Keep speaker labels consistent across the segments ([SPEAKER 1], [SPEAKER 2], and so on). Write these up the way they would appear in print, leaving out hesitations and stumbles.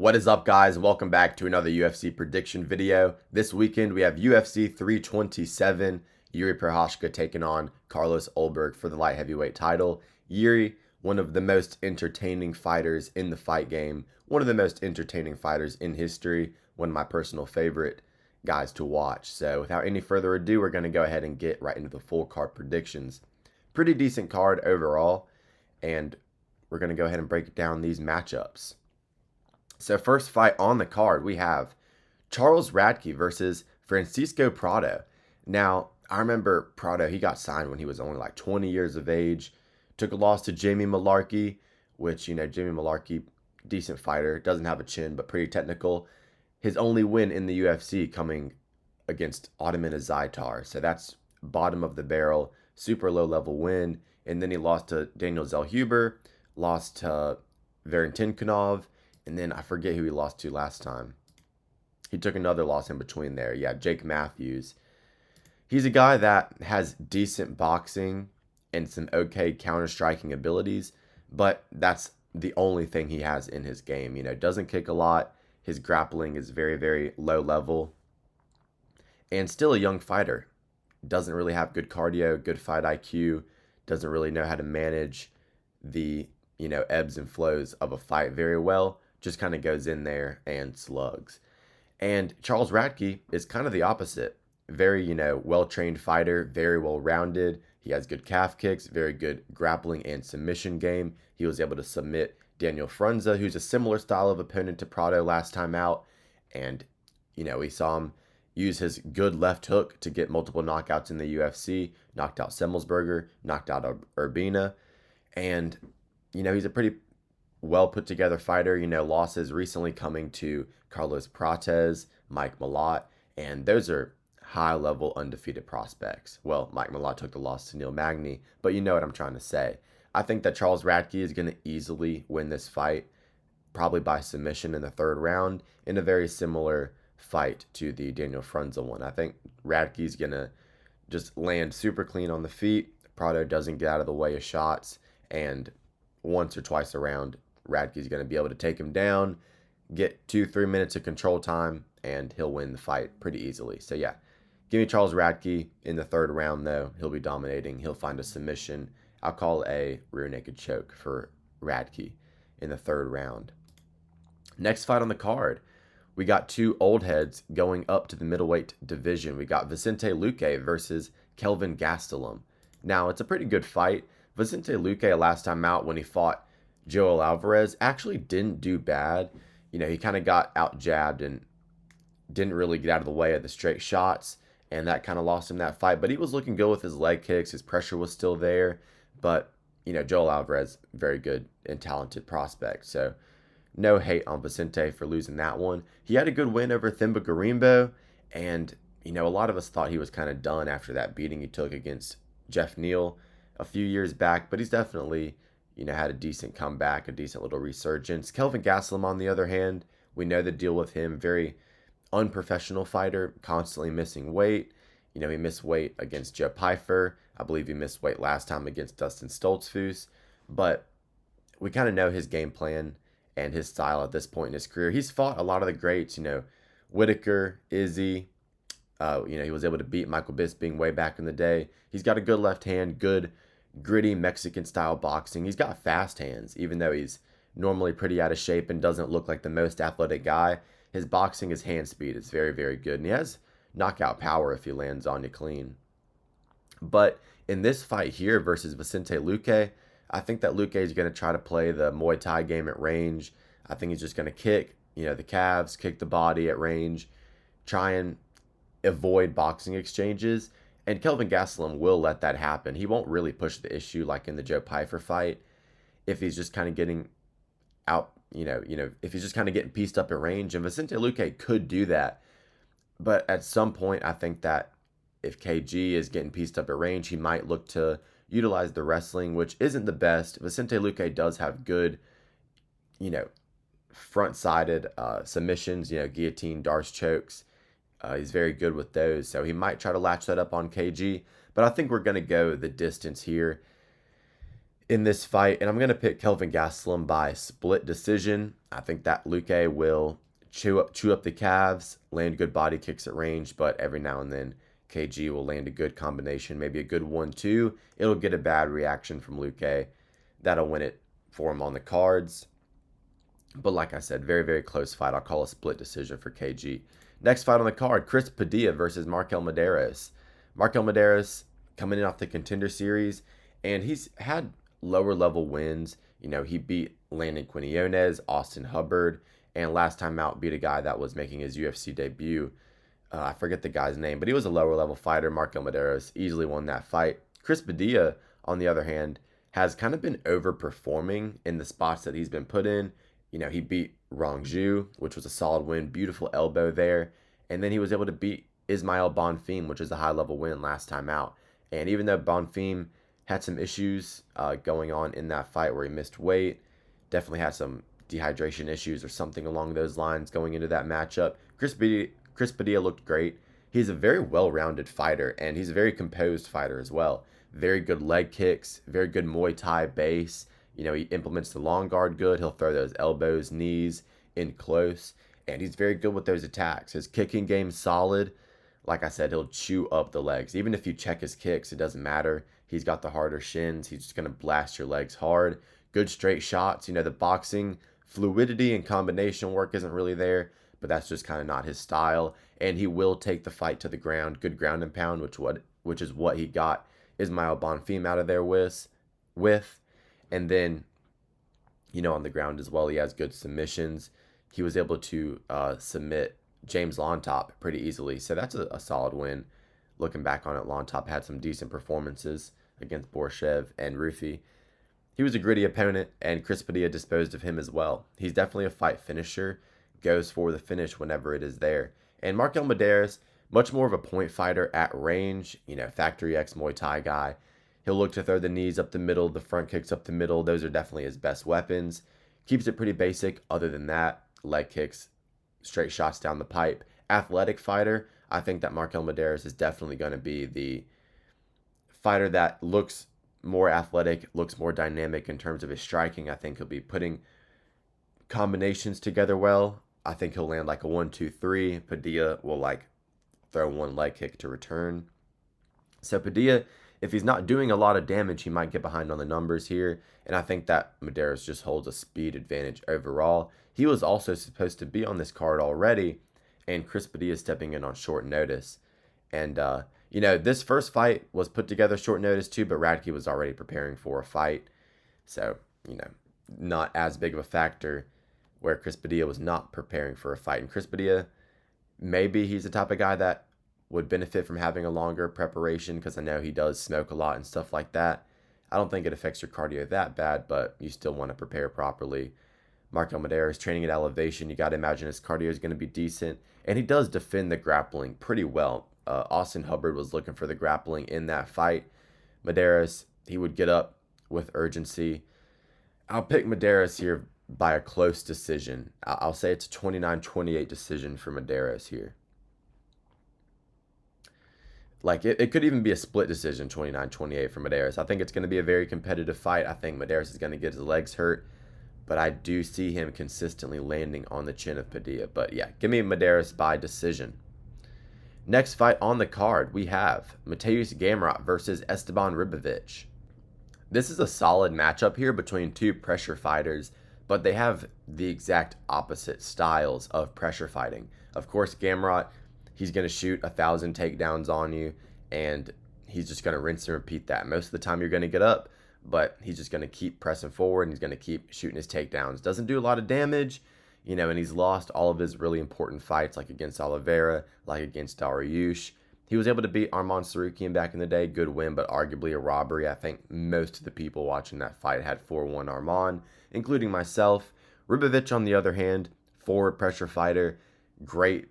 [SPEAKER 1] What is up, guys? Welcome back to another UFC prediction video. This weekend we have UFC 327, Jiri Prochazka taking on Carlos Ulberg for the light heavyweight title. Jiri, one of the most entertaining fighters in the fight game, one of the most entertaining fighters in history, one of my personal favorite guys to watch. So without any further ado, we're going to go ahead and get right into the full card predictions. Pretty decent card overall, and we're going to go ahead and break down these matchups. So first fight on the card, we have Charles Radke versus Francisco Prado. Now, I remember Prado, he got signed when he was only like 20 years of age. Took a loss to Jamie Mullarkey, which, Jamie Mullarkey, decent fighter, doesn't have a chin, but pretty technical. His only win in the UFC coming against Ottoman Zaitar. So that's bottom of the barrel, super low level win. And then he lost to Daniel Zellhuber, lost to Valentinov, and then I forget who he lost to last time. He took another loss in between there. Yeah, Jake Matthews. He's a guy that has decent boxing and some okay counter-striking abilities, but that's the only thing he has in his game. Doesn't kick a lot. His grappling is very, very low level. And still a young fighter. Doesn't really have good cardio, good fight IQ. Doesn't really know how to manage the, ebbs and flows of a fight very well. Just kind of goes in there and slugs. And Charles Radke is kind of the opposite. Very, well-trained fighter, very well-rounded. He has good calf kicks, very good grappling and submission game. He was able to submit Daniel Frunza, who's a similar style of opponent to Prado last time out. And, we saw him use his good left hook to get multiple knockouts in the UFC. Knocked out Semmelsberger, knocked out Urbina. And, he's a pretty well put together fighter. Losses recently coming to Carlos Prates, Mike Malott, and those are high level undefeated prospects. Well, Mike Malott took the loss to Neil Magny, but you know what I'm trying to say. I think that Charles Radke is going to easily win this fight, probably by submission in the third round, in a very similar fight to the Daniel Frunza one. I think Radke's going to just land super clean on the feet. Prado doesn't get out of the way of shots, and once or twice around, Radke's going to be able to take him down, get 2-3 minutes of control time, and he'll win the fight pretty easily. So yeah, give me Charles Radke in the third round, though. He'll be dominating. He'll find a submission. I'll call a rear naked choke for Radke in the third round. Next fight on the card, we got two old heads going up to the middleweight division. We got Vicente Luque versus Kelvin Gastelum. Now, it's a pretty good fight. Vicente Luque, last time out when he fought Joel Alvarez, actually didn't do bad. He kind of got out jabbed and didn't really get out of the way of the straight shots, and that kind of lost him that fight. But he was looking good with his leg kicks. His pressure was still there. But, Joel Alvarez, very good and talented prospect. So no hate on Vicente for losing that one. He had a good win over Thimba Garimbo, and, a lot of us thought he was kind of done after that beating he took against Jeff Neal a few years back, but he's definitely, had a decent comeback, a decent little resurgence. Kelvin Gastelum, on the other hand, we know the deal with him. Very unprofessional fighter, constantly missing weight. He missed weight against Joe Pyfer. I believe he missed weight last time against Dustin Stoltzfus. But we kind of know his game plan and his style at this point in his career. He's fought a lot of the greats, Whitaker, Izzy. He was able to beat Michael Bisping way back in the day. He's got a good left hand, good gritty Mexican-style boxing. He's got fast hands, even though he's normally pretty out of shape and doesn't look like the most athletic guy. His boxing, his hand speed is very, very good, and he has knockout power if he lands on you clean. But in this fight here versus Vicente Luque, I think that Luque is going to try to play the Muay Thai game at range. I think he's just going to kick, the calves, kick the body at range, try and avoid boxing exchanges. And Kelvin Gastelum will let that happen. He won't really push the issue like in the Joe Pyfer fight. If he's just kind of getting out, if he's just kind of getting pieced up at range. And Vicente Luque could do that. But at some point, I think that if KG is getting pieced up at range, he might look to utilize the wrestling, which isn't the best. Vicente Luque does have good, front-sided submissions, guillotine, Darce chokes. He's very good with those, so he might try to latch that up on KG. But I think we're going to go the distance here. in this fight, and I'm going to pick Kelvin Gastelum by split decision. I think that Luque will chew up the calves, land good body kicks at range, but every now and then KG will land a good combination, maybe a good 1-2. It'll get a bad reaction from Luque. That'll win it for him on the cards. But like I said, very, very close fight. I'll call a split decision for KG. Next fight on the card, Chris Padilla versus Markel Mederos. Markel Mederos coming in off the Contender Series, and he's had lower level wins. He beat Landon Quinones, Austin Hubbard, and last time out beat a guy that was making his UFC debut. I forget the guy's name, but he was a lower level fighter. Markel Mederos easily won that fight. Chris Padilla, on the other hand, has kind of been overperforming in the spots that he's been put in. He beat Rongju, which was a solid win, beautiful elbow there. And then he was able to beat Ismail Bonfim, which is a high-level win last time out. And even though Bonfim had some issues going on in that fight where he missed weight, definitely had some dehydration issues or something along those lines going into that matchup, Chris Padilla looked great. He's a very well-rounded fighter, and he's a very composed fighter as well. Very good leg kicks, very good Muay Thai base. He implements the long guard good. He'll throw those elbows, knees in close, and he's very good with those attacks. His kicking game's solid. Like I said, he'll chew up the legs. Even if you check his kicks, it doesn't matter. He's got the harder shins. He's just going to blast your legs hard. Good straight shots. The boxing fluidity and combination work isn't really there, but that's just kind of not his style. And he will take the fight to the ground. Good ground and pound, which is what he got Ismail Bonfim out of there with. And then, on the ground as well, he has good submissions. He was able to submit James Lontop pretty easily. So that's a solid win. Looking back on it, Lontop had some decent performances against Borshev and Rufi. He was a gritty opponent, and Chris Padilla disposed of him as well. He's definitely a fight finisher, goes for the finish whenever it is there. And Markel Mederos, much more of a point fighter at range, Factory X Muay Thai guy. He'll look to throw the knees up the middle, the front kicks up the middle. Those are definitely his best weapons. Keeps it pretty basic. Other than that, leg kicks, straight shots down the pipe. Athletic fighter, I think that Markel Mederos is definitely going to be the fighter that looks more athletic, looks more dynamic in terms of his striking. I think he'll be putting combinations together well. I think he'll land like a 1-2-3. Padilla will throw one leg kick to return. So Padilla, if he's not doing a lot of damage, he might get behind on the numbers here. And I think that Mederos just holds a speed advantage overall. He was also supposed to be on this card already, and Chris Padilla is stepping in on short notice. And, this first fight was put together short notice too, but Radke was already preparing for a fight. So, not as big of a factor where Chris Padilla was not preparing for a fight. And Chris Padilla, maybe he's the type of guy that would benefit from having a longer preparation, because I know he does smoke a lot and stuff like that. I don't think it affects your cardio that bad, but you still want to prepare properly. Markel Mederos training at elevation. You got to imagine his cardio is going to be decent, and he does defend the grappling pretty well. Austin Hubbard was looking for the grappling in that fight. Mederos, he would get up with urgency. I'll pick Mederos here by a close decision. I'll say it's a 29-28 decision for Mederos here. It could even be a split decision, 29-28 for Mederos. I think it's going to be a very competitive fight. I think Mederos is going to get his legs hurt, but I do see him consistently landing on the chin of Padilla. But yeah, give me Mederos by decision. Next fight on the card, we have Mateusz Gamrot versus Esteban Ribovics. This is a solid matchup here between two pressure fighters, but they have the exact opposite styles of pressure fighting. Of course, Gamrot, he's going to shoot 1,000 takedowns on you, and he's just going to rinse and repeat that. Most of the time you're going to get up, but he's just going to keep pressing forward, and he's going to keep shooting his takedowns. Doesn't do a lot of damage, and he's lost all of his really important fights, like against Oliveira, like against Dariush. He was able to beat Arman Sarukian back in the day. Good win, but arguably a robbery. I think most of the people watching that fight had 4-1 Arman, including myself. Ribovics, on the other hand, forward pressure fighter, great,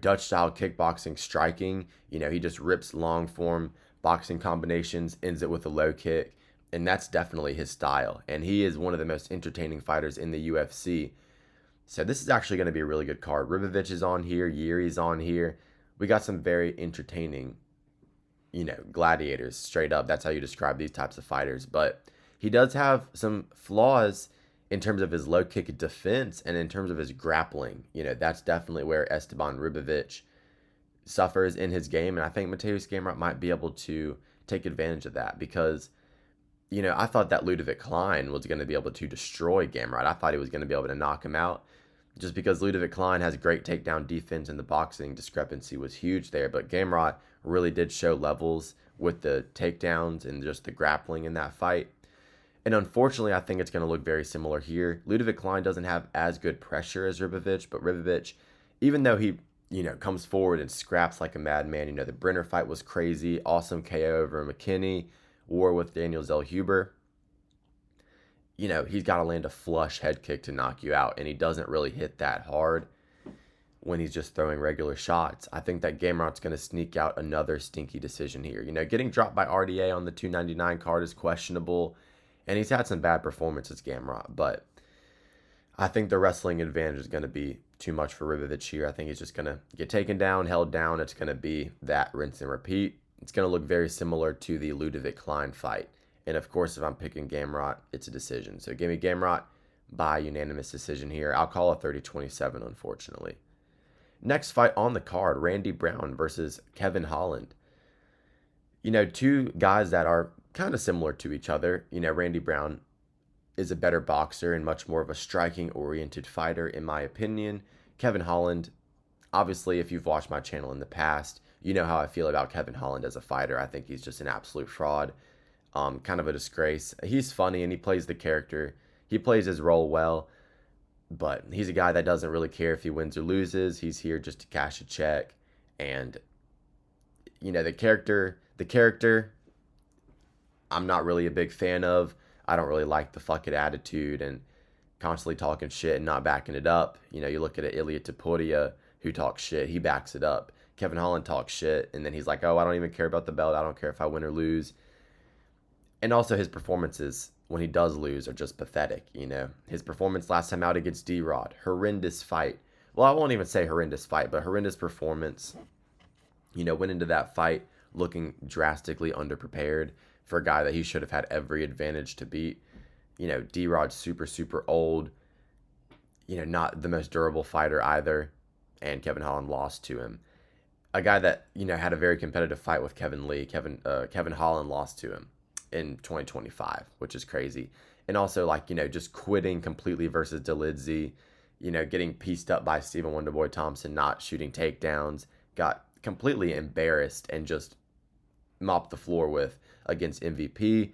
[SPEAKER 1] Dutch-style kickboxing striking. He just rips long-form boxing combinations, ends it with a low kick, and that's definitely his style. And he is one of the most entertaining fighters in the UFC. So this is actually going to be a really good card. Ribovics is on here. Jiri's on here. We got some very entertaining, gladiators, straight up. That's how you describe these types of fighters. But He does have some flaws in terms of his low kick defense and in terms of his grappling. That's definitely where Esteban Ribovics suffers in his game, and I think Mateusz Gamrot might be able to take advantage of that because, I thought that Ludovic Klein was going to be able to destroy Gamrot. I thought he was going to be able to knock him out just because Ludovic Klein has great takedown defense and the boxing discrepancy was huge there, but Gamrot really did show levels with the takedowns and just the grappling in that fight. And unfortunately, I think it's going to look very similar here. Ludovic Klein doesn't have as good pressure as Ribovics, but Ribovics, even though he, comes forward and scraps like a madman, the Brenner fight was crazy, awesome KO over McKinney, war with Daniel Zellhuber. He's got to land a flush head kick to knock you out, and he doesn't really hit that hard when he's just throwing regular shots. I think that Gamrot's going to sneak out another stinky decision here. Getting dropped by RDA on the 299 card is questionable, and he's had some bad performances, Gamrot, but I think the wrestling advantage is going to be too much for Ribovics here. I think he's just going to get taken down, held down. It's going to be that rinse and repeat. It's going to look very similar to the Ludovic Klein fight. And of course, if I'm picking Gamrot, it's a decision. So give me Gamrot by unanimous decision here. I'll call a 30-27, unfortunately. Next fight on the card, Randy Brown versus Kevin Holland. Two guys that are kind of similar to each other. Randy Brown is a better boxer and much more of a striking-oriented fighter, in my opinion. Kevin Holland, obviously, if you've watched my channel in the past, you know how I feel about Kevin Holland as a fighter. I think he's just an absolute fraud, kind of a disgrace. He's funny and he plays the character. He plays his role well, but he's a guy that doesn't really care if he wins or loses. He's here just to cash a check. And, the character, I'm not really a big fan of. I don't really like the fuck it attitude and constantly talking shit and not backing it up. You look at Ilia Topuria, who talks shit, he backs it up. Kevin Holland talks shit, and then he's like, oh, I don't even care about the belt. I don't care if I win or lose. And also his performances, when he does lose, are just pathetic, His performance last time out against D-Rod, horrendous fight. Well, I won't even say horrendous fight, but horrendous performance. Went into that fight looking drastically underprepared for a guy that he should have had every advantage to beat. D-Rod's super, super old, not the most durable fighter either, and Kevin Holland lost to him. A guy that, had a very competitive fight with Kevin Lee, Kevin Holland lost to him in 2025, which is crazy. And also, just quitting completely versus Dolidze, getting pieced up by Stephen Wonderboy Thompson, not shooting takedowns, got completely embarrassed and just mopped the floor with against MVP,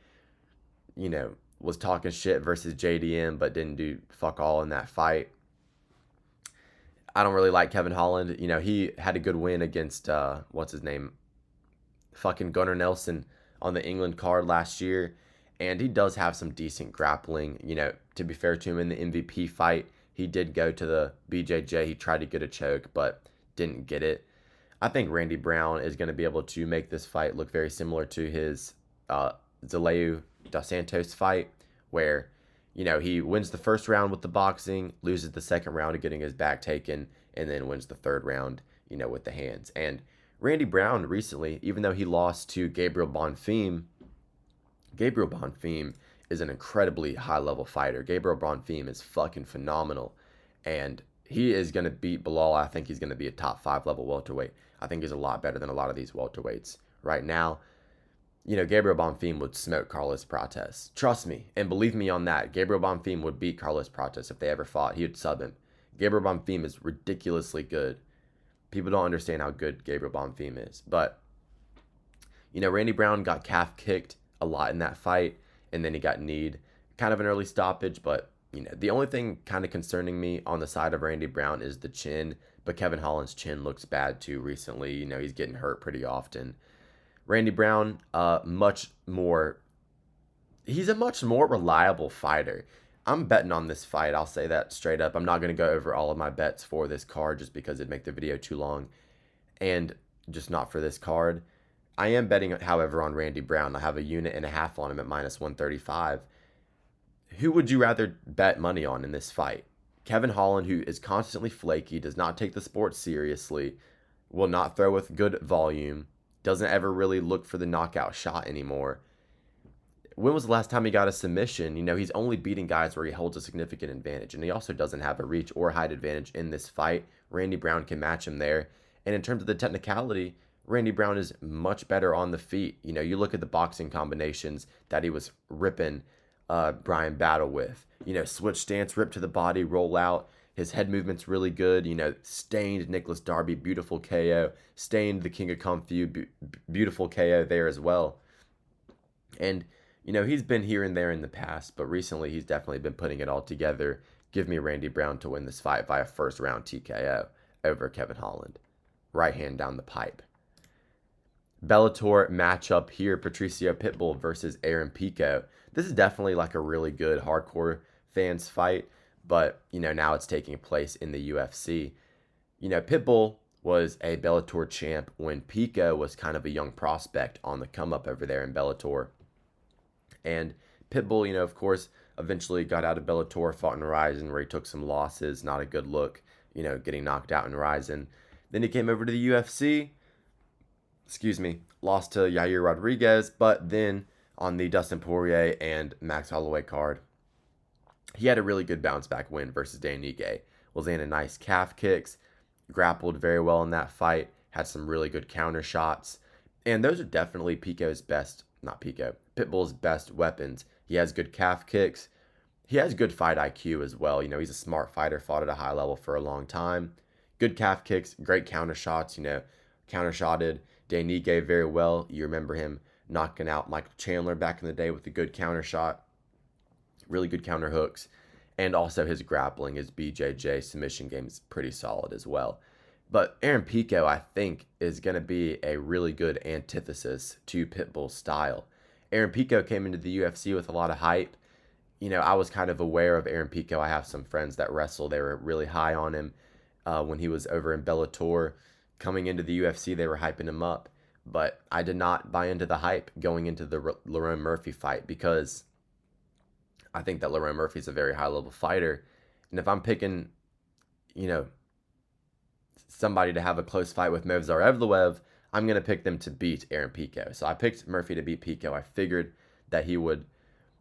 [SPEAKER 1] was talking shit versus JDM, but didn't do fuck all in that fight. I don't really like Kevin Holland. He had a good win against, what's his name? Fucking Gunnar Nelson on the England card last year. And he does have some decent grappling. To be fair to him, in the MVP fight, he did go to the BJJ. He tried to get a choke, but didn't get it. I think Randy Brown is going to be able to make this fight look very similar to his Zaleu dos Santos fight, where, he wins the first round with the boxing, loses the second round of getting his back taken, and then wins the third round, with the hands. And Randy Brown recently, even though he lost to Gabriel Bonfim is an incredibly high-level fighter. Gabriel Bonfim is fucking phenomenal, and he is going to beat Bilal. I think he's going to be a top 5 level welterweight. I think he's a lot better than a lot of these welterweights right now. Gabriel Bonfim would smoke Carlos Prates. Trust me, and believe me on that. Gabriel Bonfim would beat Carlos Prates if they ever fought. He would sub him. Gabriel Bonfim is ridiculously good. People don't understand how good Gabriel Bonfim is. But, Randy Brown got calf kicked a lot in that fight, and then he got kneed. Kind of an early stoppage, but, the only thing kind of concerning me on the side of Randy Brown is the chin. But Kevin Holland's chin looks bad too recently. He's getting hurt pretty often. Randy Brown, he's a much more reliable fighter. I'm betting on this fight. I'll say that straight up. I'm not going to go over all of my bets for this card just because it'd make the video too long, and just not for this card. I am betting, however, on Randy Brown. I have 1.5 units on him at -135. Who would you rather bet money on in this fight? Kevin Holland, who is constantly flaky, does not take the sport seriously, will not throw with good volume, doesn't ever really look for the knockout shot anymore. when was the last time he got a submission? He's only beating guys where he holds a significant advantage, and he also doesn't have a reach or height advantage in this fight. Randy Brown can match him there. And in terms of the technicality, Randy Brown is much better on the feet. You look at the boxing combinations that he was ripping Brian Battle with. Switch stance, rip to the body, roll out. His head movement's really good. Stained Nicholas Darby, beautiful KO. Stained the King of Kung Fu, beautiful KO there as well. And, he's been here and there in the past, but recently he's definitely been putting it all together. Give me Randy Brown to win this fight via first round TKO over Kevin Holland. Right hand down the pipe. Bellator matchup here, Patricio Pitbull versus Aaron Pico. This is definitely like a really good hardcore fans fight, but, now it's taking place in the UFC. Pitbull was a Bellator champ when Pico was kind of a young prospect on the come up over there in Bellator. And Pitbull, of course, eventually got out of Bellator, fought in Ryzen where he took some losses, not a good look, getting knocked out in Ryzen. Then he came over to the UFC, lost to Yair Rodriguez, but then on the Dustin Poirier and Max Holloway card, he had a really good bounce back win versus Dan Ige. Was landing nice calf kicks, grappled very well in that fight, had some really good counter shots, and those are definitely Pitbull's best weapons. He has good calf kicks. He has good fight IQ as well. He's a smart fighter, fought at a high level for a long time. Good calf kicks, great counter shots, counter shotted Dan Ige very well. You remember him knocking out Michael Chandler back in the day with a good counter shot. Really good counter hooks. And also his grappling, his BJJ submission game is pretty solid as well. But Aaron Pico, I think, is going to be a really good antithesis to Pitbull's style. Aaron Pico came into the UFC with a lot of hype. I was kind of aware of Aaron Pico. I have some friends that wrestle. They were really high on him when he was over in Bellator. Coming into the UFC, they were hyping him up. But I did not buy into the hype going into the Lerone Murphy fight because I think that Lerone Murphy is a very high-level fighter. And if I'm picking, somebody to have a close fight with Movsar Evloev, I'm going to pick them to beat Aaron Pico. So I picked Murphy to beat Pico. I figured that he would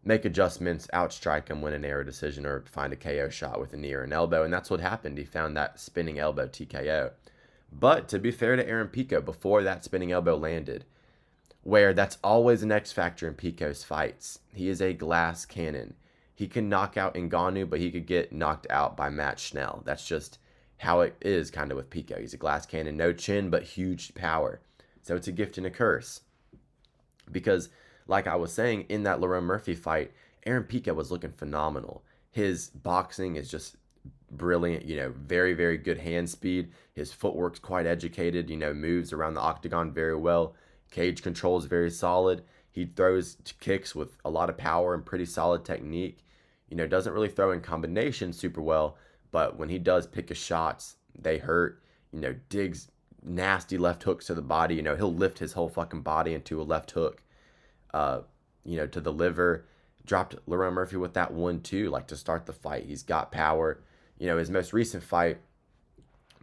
[SPEAKER 1] make adjustments, outstrike him, win an error decision, or find a KO shot with a knee or an elbow. And that's what happened. He found that spinning elbow TKO. But to be fair to Aaron Pico, before that spinning elbow landed, where that's always an X factor in Pico's fights, he is a glass cannon. He can knock out Ngannou, but he could get knocked out by Matt Schnell. That's just how it is kind of with Pico. He's a glass cannon, no chin, but huge power. So it's a gift and a curse. Because, like I was saying, in that Lerone Murphy fight, Aaron Pico was looking phenomenal. His boxing is just brilliant, very, very good hand speed. His footwork's quite educated, moves around the octagon very well. Cage control is very solid. He throws kicks with a lot of power and pretty solid technique. Doesn't really throw in combination super well, but when he does pick his shots, they hurt. Digs nasty left hooks to the body. He'll lift his whole fucking body into a left hook, to the liver. Dropped Lerone Murphy with that 1-2, to start the fight. He's got power. His most recent fight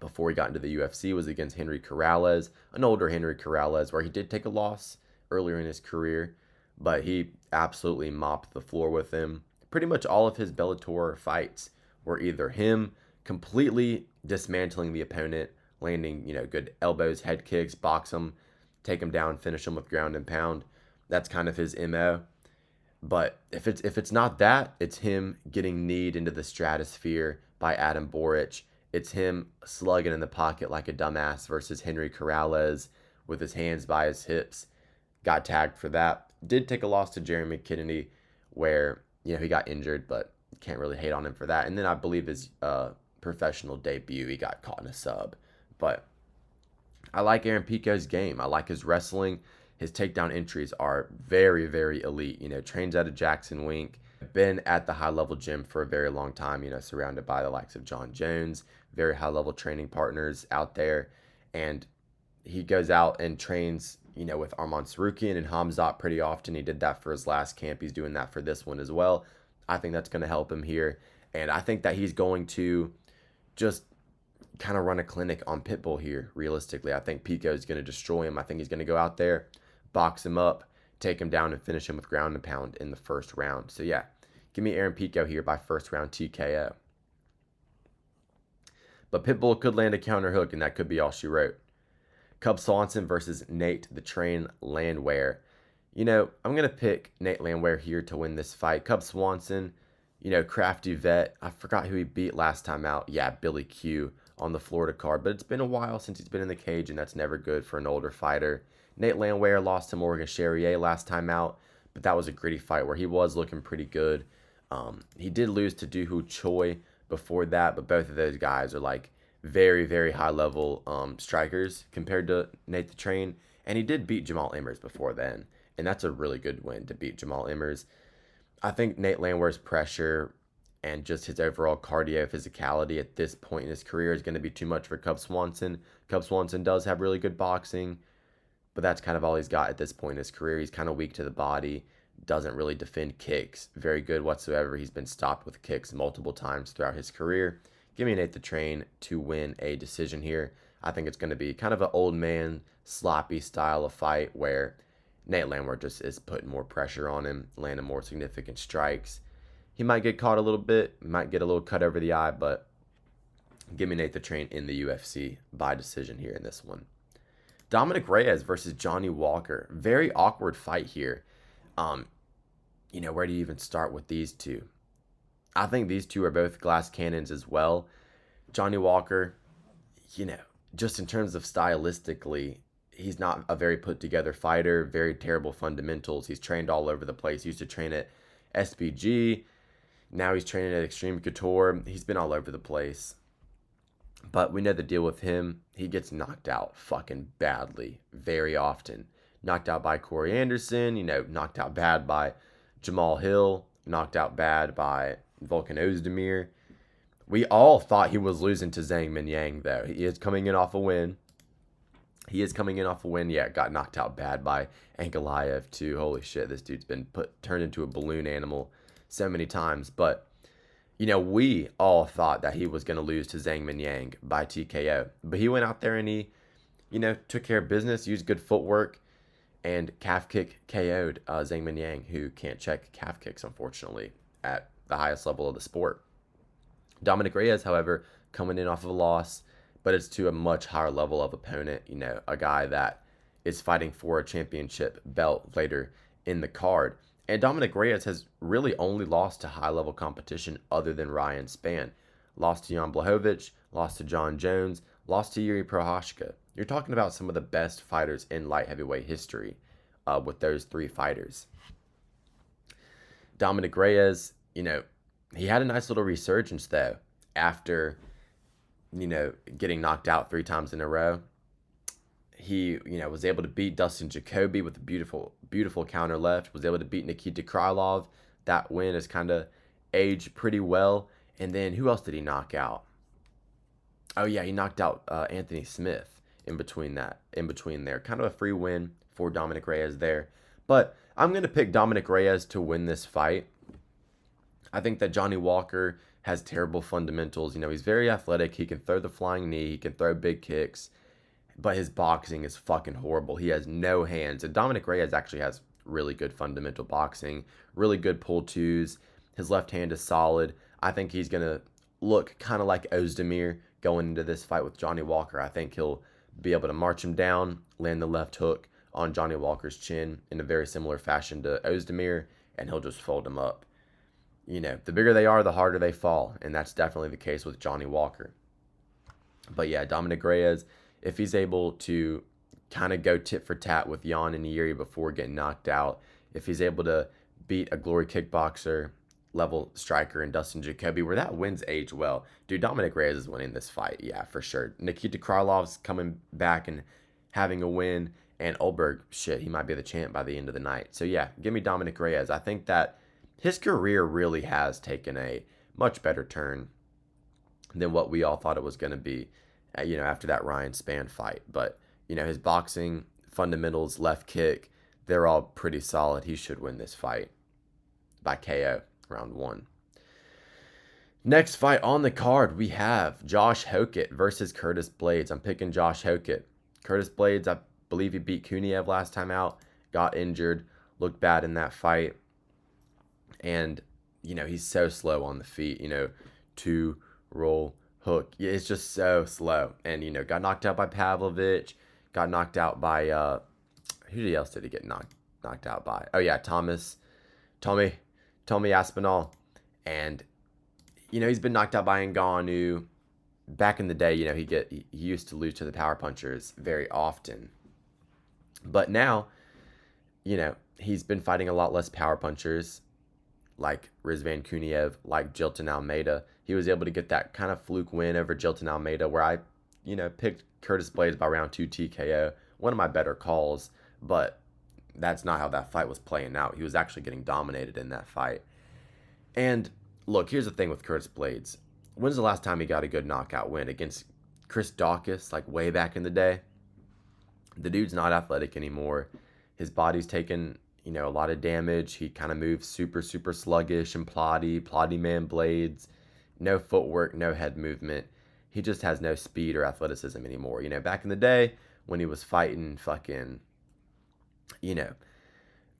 [SPEAKER 1] before he got into the UFC was against Henry Corrales, an older Henry Corrales, where he did take a loss earlier in his career, but he absolutely mopped the floor with him. Pretty much all of his Bellator fights were either him completely dismantling the opponent, landing, good elbows, head kicks, box him, take him down, finish him with ground and pound. That's kind of his MO. But if it's not that, it's him getting kneed into the stratosphere by Adam Boric. It's him slugging in the pocket like a dumbass versus Henry Corrales with his hands by his hips. Got tagged for that. Did take a loss to Jeremy Kennedy where, he got injured, but can't really hate on him for that. And then I believe his professional debut, he got caught in a sub. But I like Aaron Pico's game. I like his wrestling. His takedown entries are very, very elite. Trains out of Jackson Wink. Been at the high-level gym for a very long time, surrounded by the likes of John Jones, very high-level training partners out there. And he goes out and trains, with Arman Sarukian and Hamzat pretty often. He did that for his last camp. He's doing that for this one as well. I think that's going to help him here. And I think that he's going to just kind of run a clinic on Pitbull here, realistically. I think Pico is going to destroy him. I think he's going to go out there, box him up, take him down and finish him with ground and pound in the first round. So yeah, give me Aaron Pico here by first round TKO. But Pitbull could land a counter hook, and that could be all she wrote. Cub Swanson versus Nate the Train Landwehr. I'm going to pick Nate Landwehr here to win this fight. Cub Swanson, crafty vet. I forgot who he beat last time out. Yeah, Billy Q on the Florida card. But it's been a while since he's been in the cage, and that's never good for an older fighter. Nate Landwehr lost to Morgan Charrier last time out, but that was a gritty fight where he was looking pretty good. He did lose to Dooho Choi before that, but both of those guys are like very, very high level strikers compared to Nate the Train. And he did beat Jamal Emmers before then, and that's a really good win to beat Jamal Emmers. I think Nate Landwehr's pressure and just his overall cardio physicality at this point in his career is going to be too much for Cub Swanson. Cub Swanson does have really good boxing, but that's kind of all he's got at this point in his career. He's kind of weak to the body, doesn't really defend kicks very good whatsoever. He's been stopped with kicks multiple times throughout his career. Give me Nate the Train to win a decision here. I think it's going to be kind of an old man, sloppy style of fight where Nate Landwehr just is putting more pressure on him, landing more significant strikes. He might get caught a little bit, might get a little cut over the eye, but give me Nate the Train in the UFC by decision here in this one. Dominic Reyes versus Johnny Walker. Very awkward fight here. Where do you even start with these two? I think these two are both glass cannons as well. Johnny Walker, just in terms of stylistically, he's not a very put together fighter, very terrible fundamentals. He's trained all over the place. He used to train at SBG. Now he's training at Extreme Couture. He's been all over the place. But we know the deal with him. He gets knocked out fucking badly very often. Knocked out by Corey Anderson, knocked out bad by Jamal Hill, knocked out bad by Volkan Ozdemir. We all thought he was losing to Zhang Minyang, though. He is coming in off a win. Yeah, got knocked out bad by Ankalaev, too. Holy shit, this dude's been turned into a balloon animal so many times. But, we all thought that he was going to lose to Zhang Minyang by TKO. But he went out there and he, took care of business, used good footwork, and calf kick KO'd Zhang Minyang, who can't check calf kicks, unfortunately, at the highest level of the sport. Dominic Reyes, however, coming in off of a loss, but it's to a much higher level of opponent, a guy that is fighting for a championship belt later in the card. And Dominic Reyes has really only lost to high-level competition other than Ryan Spann. Lost to Jan Blachowicz, lost to John Jones, lost to Jiri Prochazka. You're talking about some of the best fighters in light heavyweight history with those three fighters. Dominic Reyes, he had a nice little resurgence, though, after, getting knocked out 3 times in a row. He, was able to beat Dustin Jacoby with a beautiful, beautiful counter left. Was able to beat Nikita Krylov. That win has kind of aged pretty well. And then who else did he knock out? Oh, yeah, he knocked out Anthony Smith in between there. Kind of a free win for Dominic Reyes there. But I'm going to pick Dominic Reyes to win this fight. I think that Johnny Walker has terrible fundamentals. He's very athletic. He can throw the flying knee. He can throw big kicks. But his boxing is fucking horrible. He has no hands. And Dominic Reyes actually has really good fundamental boxing. Really good pull twos. His left hand is solid. I think he's going to look kind of like Ozdemir going into this fight with Johnny Walker. I think he'll be able to march him down, land the left hook on Johnny Walker's chin in a very similar fashion to Ozdemir, and he'll just fold him up. The bigger they are, the harder they fall, and that's definitely the case with Johnny Walker. But yeah, Dominic Reyes, if he's able to kind of go tit for tat with Jan and Jiri before getting knocked out, if he's able to beat a glory kickboxer level striker in Dustin Jacoby, where that wins age well. Dude, Dominic Reyes is winning this fight, yeah, for sure. Nikita Krylov's coming back and having a win, and Ulberg, shit, he might be the champ by the end of the night. So yeah, give me Dominic Reyes. I think that his career really has taken a much better turn than what we all thought it was going to be, after that Ryan Spann fight. But, his boxing fundamentals, left kick, they're all pretty solid. He should win this fight by KO, round 1. Next fight on the card, we have Josh Hokit versus Curtis Blaydes. I'm picking Josh Hokit. Curtis Blaydes, I believe he beat Kuniev last time out, got injured, looked bad in that fight. And, he's so slow on the feet, to roll, hook. It's just so slow. And, got knocked out by Pavlovich, got knocked out by, who else did he get knocked out by? Oh, yeah, Tommy Aspinall. And, he's been knocked out by Ngannou. Back in the day, he used to lose to the power punchers very often. But now, he's been fighting a lot less power punchers, like Rizvan Kuniev, like Jilton Almeida. He was able to get that kind of fluke win over Jilton Almeida where I, picked Curtis Blaydes by round 2 TKO. One of my better calls, but that's not how that fight was playing out. He was actually getting dominated in that fight. And look, here's the thing with Curtis Blaydes. When's the last time he got a good knockout win? Against Chris Daukaus, like way back in the day? The dude's not athletic anymore. His body's taken, a lot of damage. He kind of moves super, super sluggish and plotty man blades. No footwork, no head movement. He just has no speed or athleticism anymore. Back in the day when he was fighting fucking,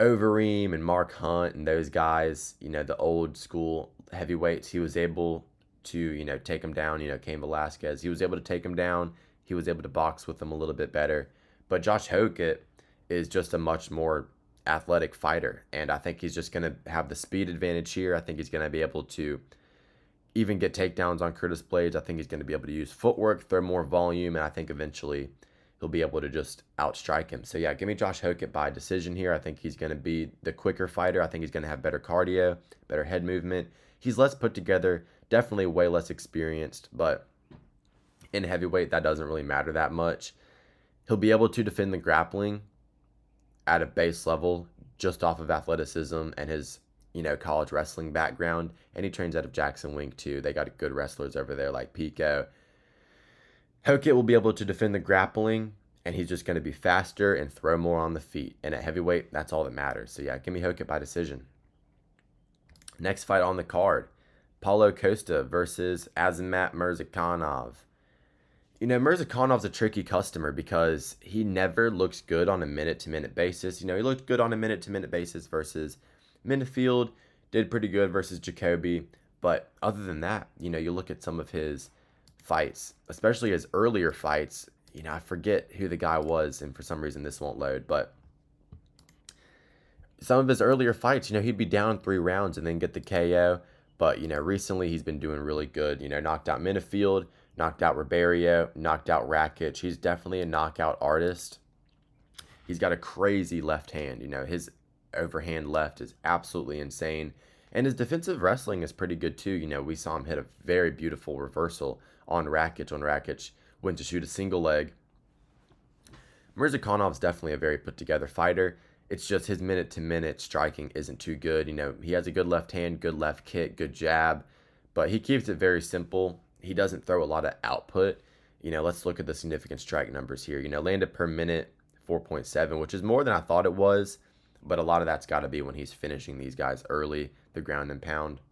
[SPEAKER 1] Overeem and Mark Hunt and those guys, the old school heavyweights, he was able to, take him down, Cain Velasquez. He was able to take him down. He was able to box with them a little bit better. But Josh Hokit is just a much more athletic fighter. And I think he's just going to have the speed advantage here. I think he's going to be able to even get takedowns on Curtis Blaydes. I think he's going to be able to use footwork, throw more volume, and I think eventually he'll be able to just outstrike him. So yeah, give me Josh Hokit by decision here. I think he's going to be the quicker fighter. I think he's going to have better cardio, better head movement. He's less put together, definitely way less experienced, but in heavyweight, that doesn't really matter that much. He'll be able to defend the grappling at a base level just off of athleticism and his, college wrestling background. And he trains out of Jackson Wink too. They got good wrestlers over there like Pico. Hokit will be able to defend the grappling, and he's just going to be faster and throw more on the feet. And at heavyweight, that's all that matters. So yeah, give me Hokit by decision. Next fight on the card, Paulo Costa versus Azamat Murzakanov. Murzakanov's a tricky customer because he never looks good on a minute-to-minute basis. He looked good on a minute-to-minute basis versus Minifield, did pretty good versus Jacoby. But other than that, you look at some of his fights, especially his earlier fights. I forget who the guy was, and for some reason this won't load, but some of his earlier fights, he'd be down 3 rounds and then get the KO. But, recently he's been doing really good. Knocked out Minifield, knocked out Ribeiro, knocked out Radke. He's definitely a knockout artist. He's got a crazy left hand. His overhand left is absolutely insane. And his defensive wrestling is pretty good too. We saw him hit a very beautiful reversal on Radke. Radke went to shoot a single leg. Murzakanov's definitely a very put together fighter. It's just his minute-to-minute striking isn't too good. He has a good left hand, good left kick, good jab, but he keeps it very simple. He doesn't throw a lot of output. Let's look at the significant strike numbers here. Landed per minute, 4.7, which is more than I thought it was, but a lot of that's got to be when he's finishing these guys early, the ground and pound.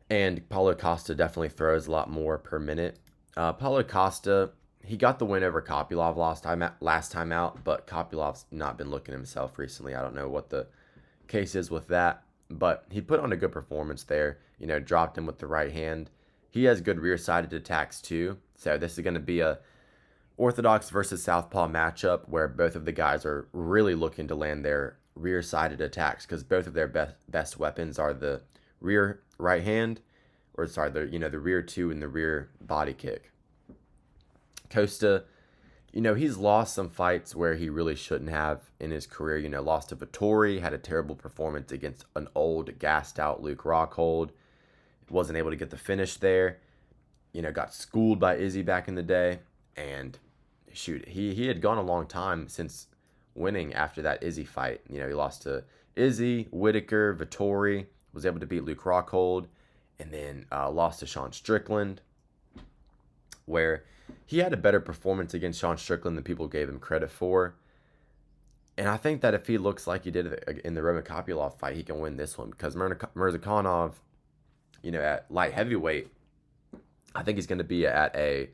[SPEAKER 1] And Paulo Costa definitely throws a lot more per minute. Paulo Costa, he got the win over Kopylov last time out, but Kopylov's not been looking himself recently. I don't know what the case is with that, but he put on a good performance there. Dropped him with the right hand. He has good rear-sided attacks too, so this is going to be a orthodox versus southpaw matchup where both of the guys are really looking to land their rear-sided attacks because both of their best weapons are the rear right hand, the rear 2 and the rear body kick. Costa, he's lost some fights where he really shouldn't have in his career. Lost to Vettori, had a terrible performance against an old, gassed-out Luke Rockhold. Wasn't able to get the finish there. Got schooled by Izzy back in the day. And, shoot, he had gone a long time since winning after that Izzy fight. He lost to Izzy, Whitaker, Vettori, was able to beat Luke Rockhold, and then lost to Sean Strickland, where he had a better performance against Sean Strickland than people gave him credit for. And I think that if he looks like he did in the Roman Kopylov fight, he can win this one because Murzakanov, at light heavyweight, I think he's going to be at a,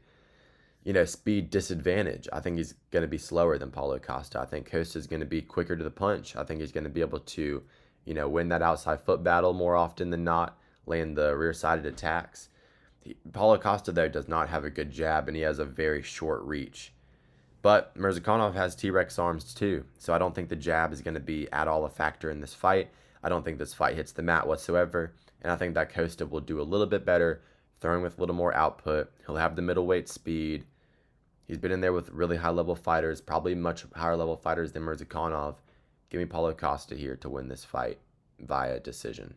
[SPEAKER 1] speed disadvantage. I think he's going to be slower than Paulo Costa. I think Costa is going to be quicker to the punch. I think he's going to be able to, win that outside foot battle more often than not, land the rear-sided attacks. Paulo Costa, though, does not have a good jab, and he has a very short reach. But Murzakanov has T-Rex arms, too, so I don't think the jab is going to be at all a factor in this fight. I don't think this fight hits the mat whatsoever, and I think that Costa will do a little bit better, throwing with a little more output. He'll have the middleweight speed. He's been in there with really high-level fighters, probably much higher-level fighters than Murzakanov. Give me Paulo Costa here to win this fight via decision.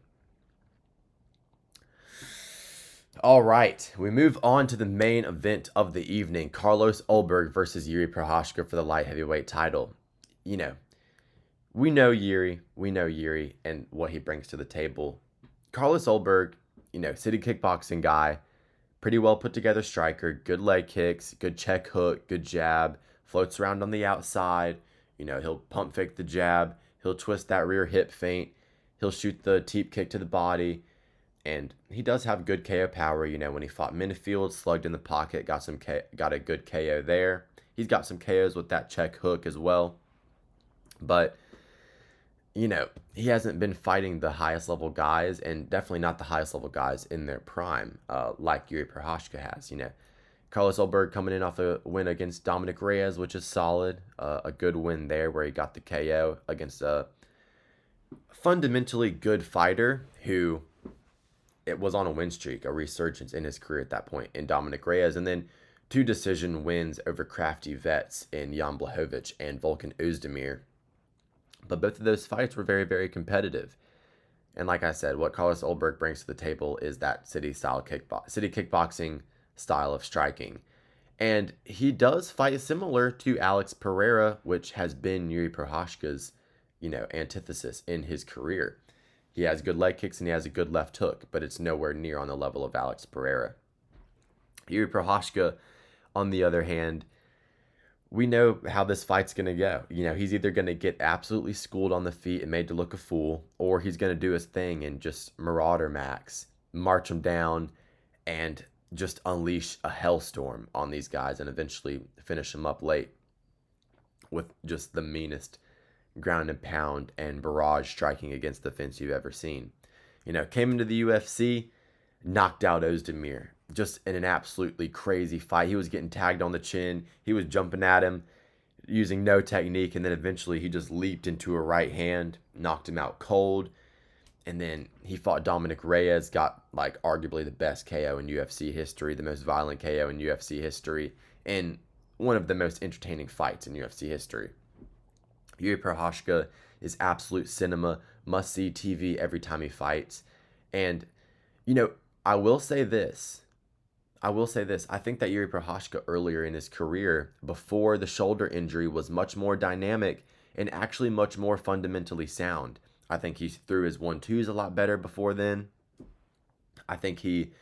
[SPEAKER 1] All right, we move on to the main event of the evening. Carlos Ulberg versus Jiri Prochazka for the light heavyweight title. We know Jiri and what he brings to the table. Carlos Ulberg, city kickboxing guy, pretty well put together striker, good leg kicks, good check hook, good jab, floats around on the outside. He'll pump fake the jab, he'll twist that rear hip feint, he'll shoot the teep kick to the body. And he does have good KO power, when he fought Minifield, slugged in the pocket, got a good KO there. He's got some KOs with that check hook as well. But, he hasn't been fighting the highest level guys, and definitely not the highest level guys in their prime, like Jiri Prochazka has, Carlos Ulberg coming in off a win against Dominic Reyes, which is solid. A good win there where he got the KO against a fundamentally good fighter who... it was on a win streak, a resurgence in his career at that point in Dominic Reyes, and then 2 decision wins over crafty vets in Jan Blachowicz and Volkan Ozdemir. But both of those fights were very, very competitive. And like I said, what Carlos Ulberg brings to the table is that city kickboxing style of striking. And he does fight similar to Alex Pereira, which has been Jiri Prochazka's, antithesis in his career. He has good leg kicks and he has a good left hook, but it's nowhere near on the level of Alex Pereira. Jiri Prochazka, on the other hand, we know how this fight's going to go. He's either going to get absolutely schooled on the feet and made to look a fool, or he's going to do his thing and just marauder max, march him down, and just unleash a hellstorm on these guys and eventually finish them up late with just the meanest ground and pound and barrage striking against the fence you've ever seen. Came into the UFC, knocked out Ozdemir, just in an absolutely crazy fight. He was getting tagged on the chin. He was jumping at him using no technique, and then eventually he just leaped into a right hand, knocked him out cold. And then he fought Dominic Reyes, got arguably the best KO in UFC history, the most violent KO in UFC history, and one of the most entertaining fights in UFC history. Jiri Prochazka is absolute cinema, must-see TV every time he fights. And, I will say this. I think that Jiri Prochazka earlier in his career, before the shoulder injury, was much more dynamic and actually much more fundamentally sound. I think he threw his 1-2s a lot better before then. I think he,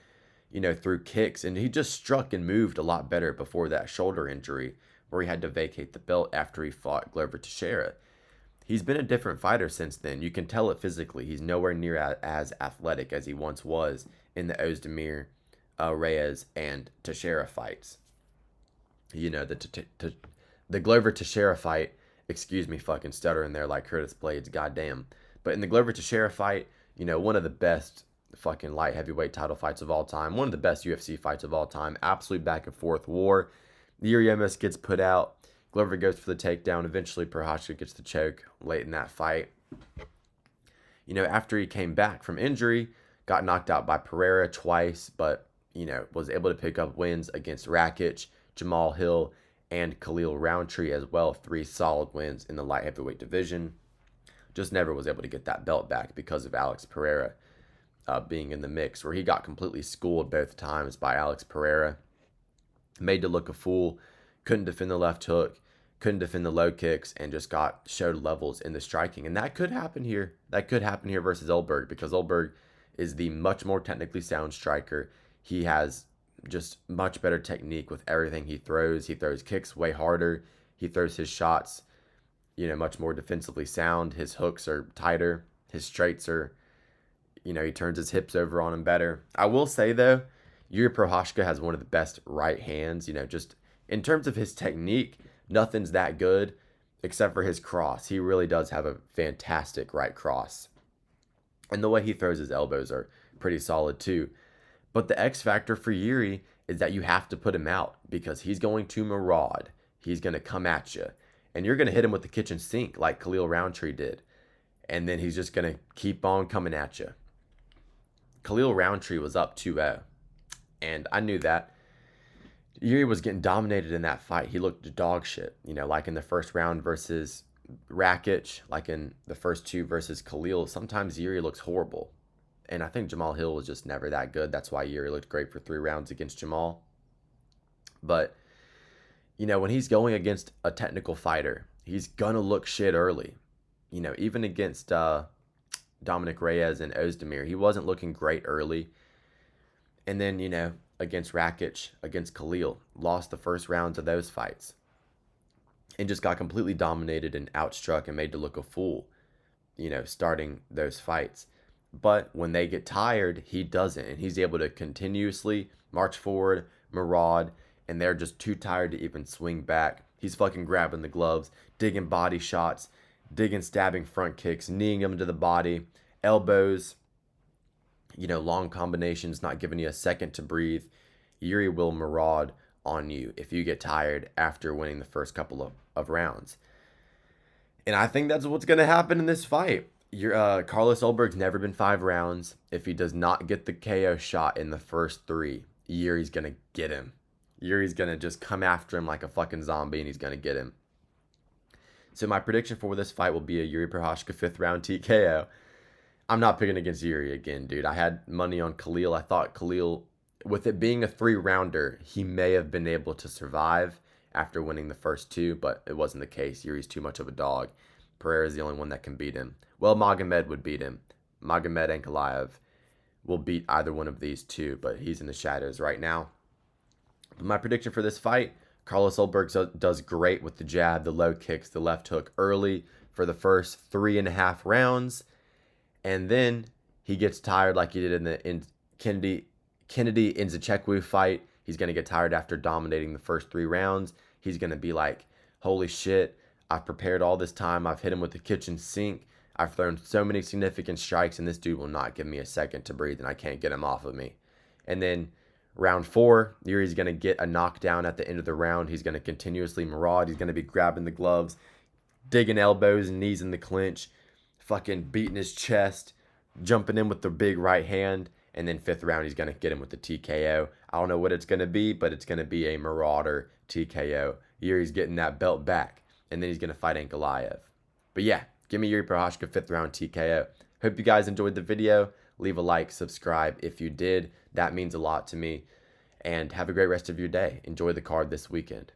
[SPEAKER 1] threw kicks, and he just struck and moved a lot better before that shoulder injury, where he had to vacate the belt after he fought Glover Teixeira. He's been a different fighter since then. You can tell it physically. He's nowhere near as athletic as he once was in the Ozdemir, Reyes, and Teixeira fights. The Glover Teixeira fight, excuse me fucking stuttering there like Curtis Blaydes, goddamn. But in the Glover Teixeira fight, one of the best fucking light heavyweight title fights of all time. One of the best UFC fights of all time. Absolute back and forth war. Jiri almost gets put out. Glover goes for the takedown. Eventually, Prochazka gets the choke late in that fight. After he came back from injury, got knocked out by Pereira twice, but, was able to pick up wins against Rakic, Jamal Hill, and Khalil Roundtree as well. 3 solid wins in the light heavyweight division. Just never was able to get that belt back because of Alex Pereira being in the mix, where he got completely schooled both times by Alex Pereira. Made to look a fool, couldn't defend the left hook, couldn't defend the low kicks, and just showed levels in the striking. And that could happen here. That could happen here versus Ulberg, because Ulberg is the much more technically sound striker. He has just much better technique with everything he throws. He throws kicks way harder. He throws his shots, much more defensively sound. His hooks are tighter. His straights are, he turns his hips over on him better. I will say, though, Jiri Prochazka has one of the best right hands. In terms of his technique, nothing's that good except for his cross. He really does have a fantastic right cross. And the way he throws his elbows are pretty solid too. But the X factor for Jiri is that you have to put him out because he's going to maraud. He's going to come at you. And you're going to hit him with the kitchen sink like Khalil Roundtree did. And then he's just going to keep on coming at you. Khalil Roundtree was up 2-0. And I knew that. Jiri was getting dominated in that fight. He looked dog shit. You know, like in the first round versus Rakic, like in the first two versus Khalil. Sometimes Jiri looks horrible. And I think Jamal Hill was just never that good. That's why Jiri looked great for 3 rounds against Jamal. But, you know, when he's going against a technical fighter, he's going to look shit early. You know, even against Dominic Reyes and Ozdemir, he wasn't looking great early. And then, you know, against Rakic, against Khalil, lost the first rounds of those fights. And just got completely dominated and outstruck and made to look a fool, you know, starting those fights. But when they get tired, he doesn't. And he's able to continuously march forward, maraud, and they're just too tired to even swing back. He's fucking grabbing the gloves, digging body shots, digging stabbing front kicks, kneeing them to the body, elbows, you know, long combinations, not giving you a second to breathe. Jiri will maraud on you if you get tired after winning the first couple of rounds. And I think that's what's going to happen in this fight. Carlos Ulberg's never been 5 rounds. If he does not get the KO shot in the first 3, Jiri's going to get him. Jiri's going to just come after him like a fucking zombie, and he's going to get him. So my prediction for this fight will be a Jiri Prochazka 5th round TKO. I'm not picking against Jiri again, dude. I had money on Khalil. I thought Khalil, with it being a 3-rounder, he may have been able to survive after winning the first 2, but it wasn't the case. Jiri's too much of a dog. Pereira is the only one that can beat him. Well, Magomed would beat him. Magomed Ankalaev will beat either one of these two, but he's in the shadows right now. But my prediction for this fight, Carlos Ulberg does great with the jab, the low kicks, the left hook early for the first 3.5 rounds. And then he gets tired like he did in the Kennedy Nzechukwu fight. He's going to get tired after dominating the first 3 rounds. He's going to be like, holy shit, I've prepared all this time. I've hit him with the kitchen sink. I've thrown so many significant strikes, and this dude will not give me a second to breathe, and I can't get him off of me. And then round 4, Jiri's going to get a knockdown at the end of the round. He's going to continuously maraud. He's going to be grabbing the gloves, digging elbows and knees in the clinch, fucking beating his chest, jumping in with the big right hand. And then 5th round, he's going to get him with the TKO. I don't know what it's going to be, but it's going to be a marauder TKO. Jiri's getting that belt back, and then he's going to fight Ankalaev. But yeah, give me Jiri Prochazka 5th round TKO. Hope you guys enjoyed the video. Leave a like, subscribe if you did. That means a lot to me. And have a great rest of your day. Enjoy the card this weekend.